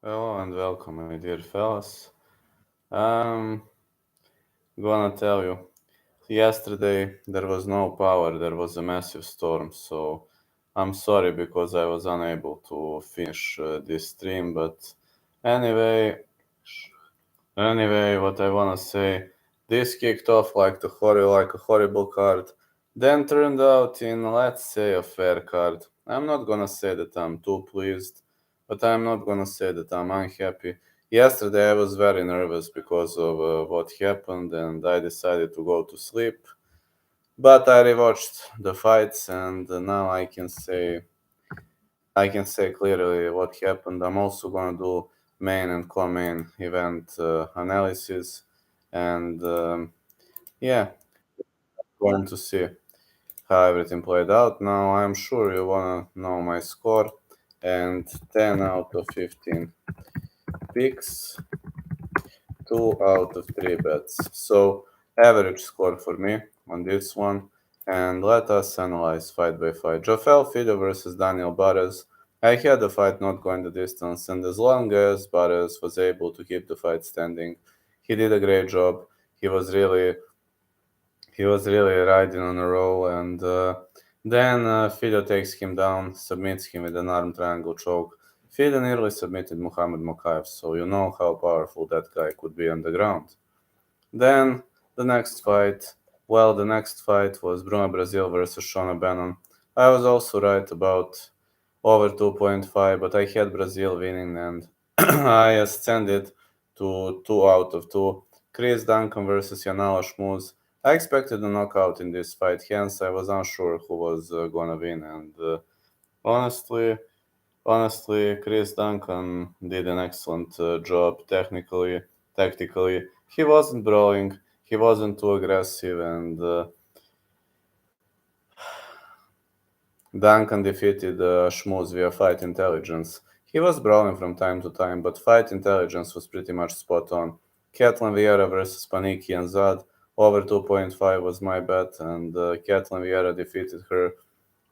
Hello and welcome, my dear fellas. I'm gonna tell you, yesterday there was no power, there was a massive storm, so I'm sorry because I was unable to finish this stream, but anyway, what I wanna say, this kicked off like a horrible card, then turned out in, let's say, a fair card. I'm not gonna say that I'm too pleased, but I'm not gonna say that I'm unhappy. Yesterday I was very nervous because of what happened, and I decided to go to sleep. But I rewatched the fights, and now I can say clearly what happened. I'm also gonna do main and co-main event analysis, and yeah, going to see how everything played out. Now I'm sure you wanna know my score, and 10 out of 15 picks, 2 out of 3 bets. So average score for me on this one. And let us analyze fight by fight. Joel Filho versus Daniel Barres. I had the fight not going the distance, and as long as Barres was able to keep the fight standing, he did a great job. He was really he was really riding on a roll, and then Filho takes him down, submits him with an arm triangle choke. Filho nearly submitted Muhammad Mokaev, so you know how powerful that guy could be on the ground. Then the next fight, the next fight was Bruno Brazil versus Shona Bannon. I was also right about over 2.5, but I had Brazil winning, and I ascended to 2 out of 2. Chris Duncan versus Yanala Schmuz. I expected a knockout in this fight, hence I was unsure who was gonna win, and honestly, Chris Duncan did an excellent job technically, tactically. He wasn't brawling, he wasn't too aggressive, and Duncan defeated Schmutz via fight intelligence. He was brawling from time to time, but fight intelligence was pretty much spot on. Caitlin Vieira versus Paniki and Zad. Over 2.5 was my bet, and Caitlin Vieira defeated her.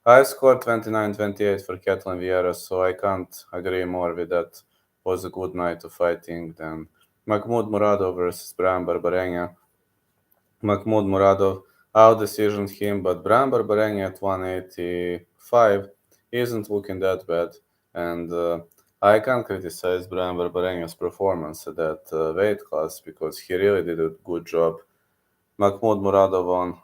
I scored 29-28 for Caitlin Vieira, so I can't agree more with that. Was a good night of fighting. Then Mahmoud Muradov versus Brian Barbarena. Mahmoud Muradov out-decisioned him, but Brian Barbarena at 185 isn't looking that bad. And I can't criticize Brian Barbarena's performance at that weight class because he really did a good job. Mahmoud Muradov won.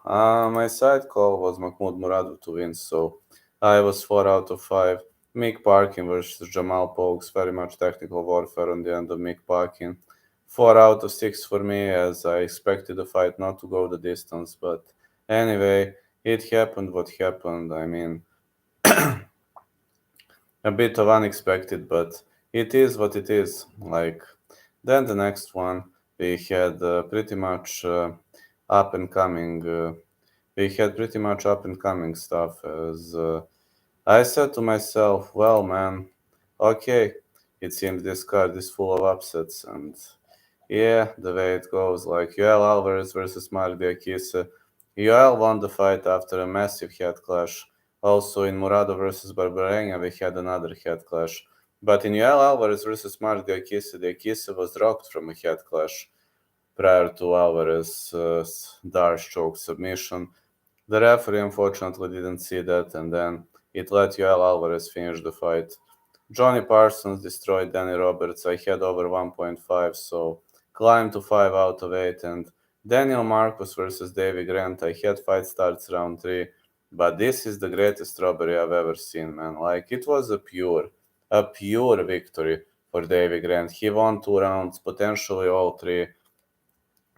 My side call was Mahmoud Muradov to win, so I was 4 out of 5. Mick Parkin versus Jamal Pokes, very much technical warfare on the end of Mick Parkin. 4 out of 6 for me, as I expected the fight not to go the distance, but anyway, it happened what happened. I mean, a bit of unexpected, but it is what it is. Then the next one, we had pretty much up and coming. We had pretty much up and coming stuff. As I said to myself, well, man, okay, it seems this card is full of upsets, and yeah, the way it goes, like Yoel Alvarez versus Mark Diakise. Yoel won the fight after a massive head clash. Also in Murado versus Barbarena, we had another head clash. But in Yoel Alvarez versus Mark Diakise, Diakise was rocked from a head clash prior to Alvarez's Darce choke submission. The referee unfortunately didn't see that, and then it let Yoel Alvarez finish the fight. Johnny Parsons destroyed Danny Roberts. I had over 1.5, so climbed to 5 out of 8. And Daniel Marcus versus Davy Grant. I had fight starts round 3, but this is the greatest robbery I've ever seen, man. Like, it was a pure victory for Davy Grant. He won 2 rounds, potentially all 3.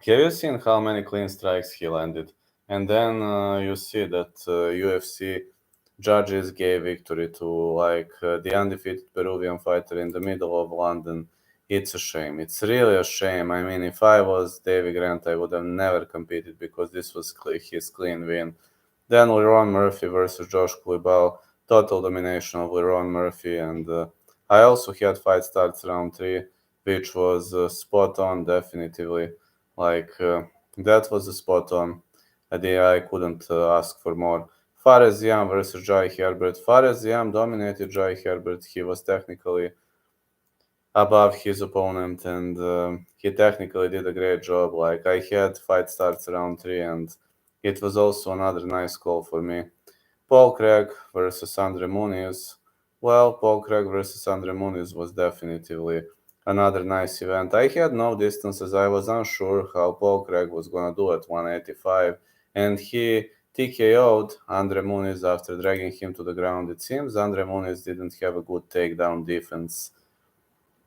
Have you seen how many clean strikes he landed? And then you see that UFC judges gave victory to the undefeated Peruvian fighter in the middle of London. It's a shame. It's really a shame. I mean, if I was Davy Grant, I would have never competed because this was his clean win. Then Leron Murphy versus Josh Kulibal. Total domination of Leron Murphy. And I also had fight starts round 3, which was spot on, definitively. Like, that was a spot on. I couldn't ask for more. Fares Ziam versus Jai Herbert. Fares Ziam dominated Jai Herbert. He was technically above his opponent, and he technically did a great job. Like, I had fight starts around 3, and it was also another nice call for me. Paul Craig versus Andre Muniz. Well, Paul Craig versus Andre Muniz was definitively another nice event. I had no distances. I was unsure how Paul Craig was going to do at 185, and he TKO'd Andre Muniz after dragging him to the ground. It seems Andre Muniz didn't have a good takedown defense.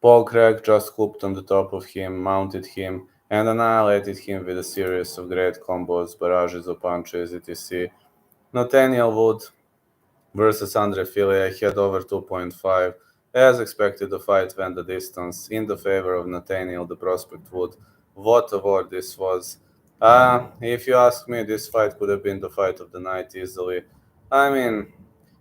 Paul Craig just hooped on the top of him, mounted him, and annihilated him with a series of great combos, barrages of punches, etc. Nathaniel Wood versus Andre Fili, I had over 2.5. As expected, the fight went the distance in the favor of Nathaniel, the prospect Wood. What a war this was. If you ask me, this fight could have been the fight of the night easily. I mean,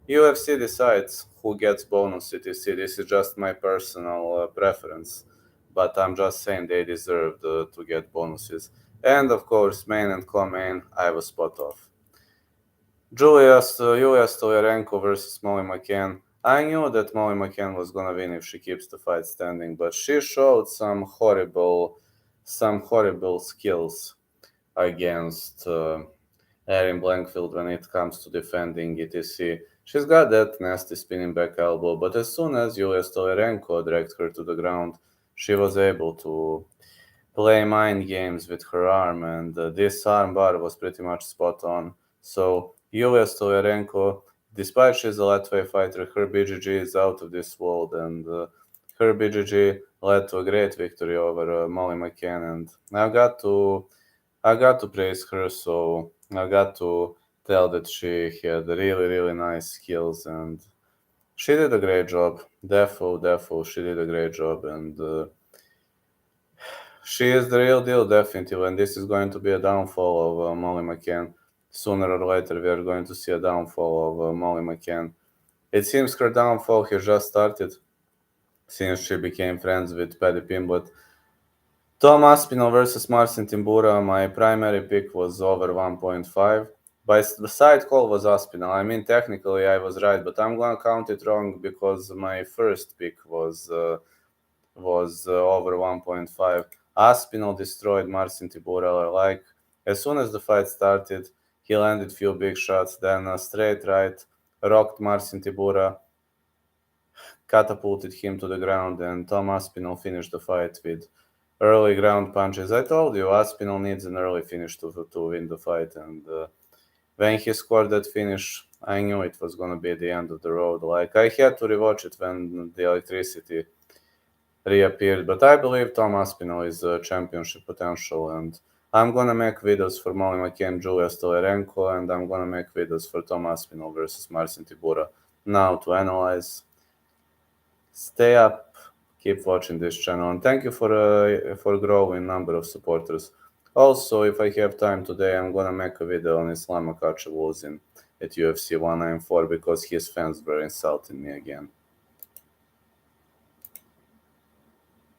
UFC decides who gets bonus etc. This is just my personal preference, but I'm just saying they deserved to get bonuses. And of course, main and co-main, I was spot off. Julia Stoliarenko versus Molly McCann. I knew that Molly McCann was gonna win if she keeps the fight standing, but she showed some horrible skills against Erin Blankfield when it comes to defending etc. She's got that nasty spinning back elbow, but as soon as Julia Stoliarenko dragged her to the ground, she was able to play mind games with her arm, and this arm bar was pretty much spot on. So Yulia Stoliarenko, despite she's a lightweight fighter, her BJJ is out of this world, and her BJJ led to a great victory over Molly McCann, and I got to praise her. So I got to tell that she had really nice skills, and she did a great job. Defo, she did a great job, and she is the real deal, definitely, and this is going to be a downfall of Molly McCann. Sooner or later, we are going to see a downfall of Molly McCann. It seems her downfall has just started since she became friends with Paddy Pimblett. Tom Aspinall versus Marcin Tybura, my primary pick was over 1.5. The side call was Aspinall. I mean, technically I was right, but I'm gonna count it wrong because my first pick was over 1.5. Aspinall destroyed Marcin Tybura. Like, as soon as the fight started, he landed few big shots, then a straight right, rocked Marcin Tybura, catapulted him to the ground, and Tom Aspinall finished the fight with early ground punches. I told you, Aspinall needs an early finish to win the fight, and when he scored that finish, I knew it was going to be the end of the road. Like, I had to rewatch it when the electricity reappeared, but I believe Tom Aspinall is a championship potential, and I'm gonna make videos for Molly McCann, Julia Stoliarenko, and I'm gonna make videos for Tom Aspinall versus Marcin Tybura now to analyze. Stay up, keep watching this channel, and thank you for growing number of supporters. Also, if I have time today, I'm gonna make a video on Islam Makhachev losing at UFC 194 because his fans were insulting me again.